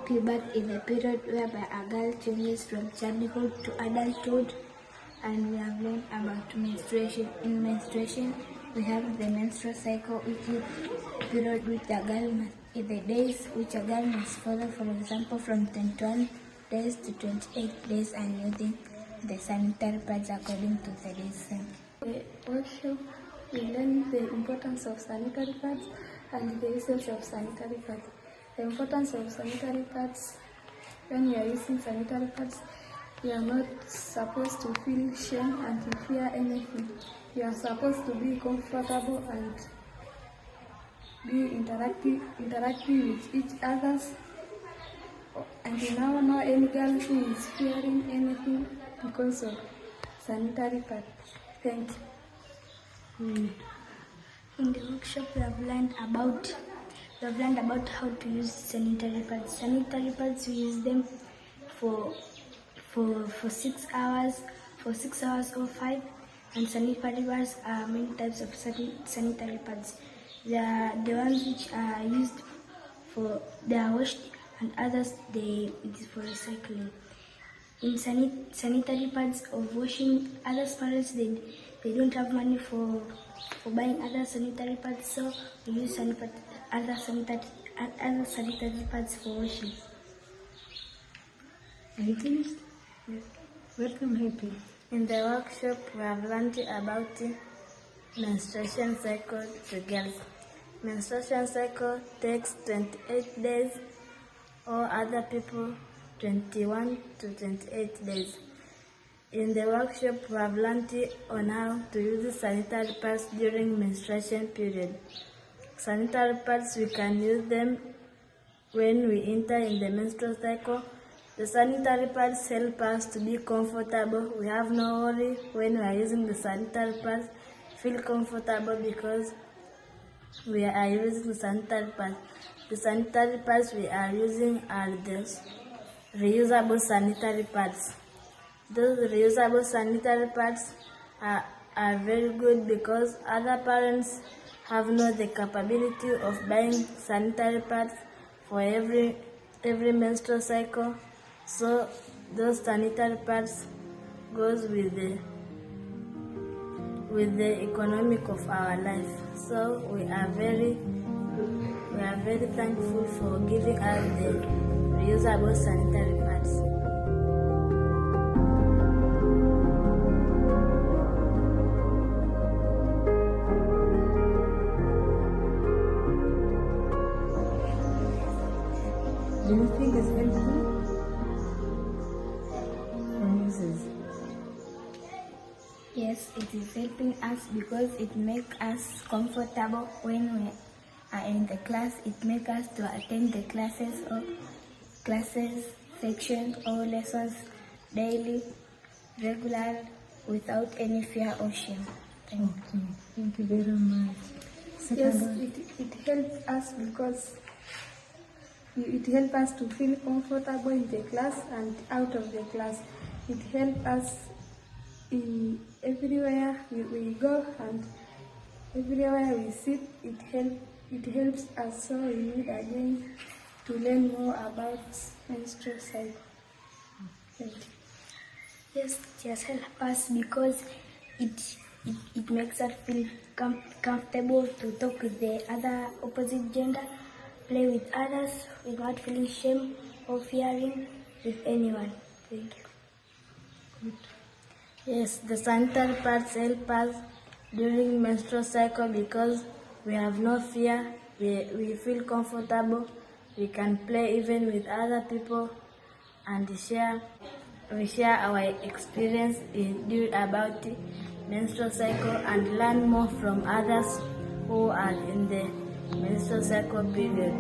Puberty is the period whereby a girl changes from childhood to adulthood, and we have learned about menstruation. In menstruation, we have the menstrual cycle, which is the period which a girl must, is the days which a girl must follow, for example, from 21 days to 28 days, and using the sanitary pads according to the days. Also, we learn the importance of sanitary pads and the usage of sanitary pads. The importance of sanitary pads: when you are using sanitary pads, you are not supposed to feel shame and to fear anything. You are supposed to be comfortable and be interactive with each other. And you now know any girl who is fearing anything because of sanitary pads. Thank you. In the workshop, we have learned about how to use sanitary pads. Sanitary pads, we use them for 6 hours, or 5. And sanitary pads are many types of sanitary pads. They are the ones which are used they are washed, and others it is for recycling. In sanitary pads of washing, other parents they don't have money for buying other sanitary pads, so we use other sanitary pads for washing. Are you finished? Yes. Welcome, Happy. In the workshop, we have learned about menstruation cycle to girls. Menstruation cycle takes 28 days, or other people 21 to 28 days. In the workshop, we have learned on how to use sanitary pads during menstruation period. Sanitary pads, we can use them when we enter in the menstrual cycle. The sanitary pads help us to be comfortable. We have no worry when we are using the sanitary pads. Feel comfortable because we are using the sanitary pads. The sanitary pads we are using are the reusable sanitary pads. Those reusable sanitary pads are very good because other parents have not the capability of buying sanitary pads for every menstrual cycle. So those sanitary pads goes with the economic of our life. So we are very thankful for giving us the reusable sanitary pads. Do you think it's helpful? Yes, it is helping us because it makes us comfortable when we are in the class. It makes us to attend the classes, sections, or lessons daily, regular, without any fear or shame. Thank you very much. Yes, it helps us because it helps us to feel comfortable in the class and out of the class. It helps us in everywhere we go and everywhere we sit. It helps us, so we need again to learn more about menstrual cycle. Thank you. Yes, it has helped us because it makes us feel comfortable to talk with the other opposite gender, play with others without feeling shame or fearing with anyone. Thank you. Good. Yes, the sanitary pads help us during menstrual cycle because we have no fear, we feel comfortable, we can play even with other people, and we share our experience about the menstrual cycle and learn more from others who are in the menstrual cycle period.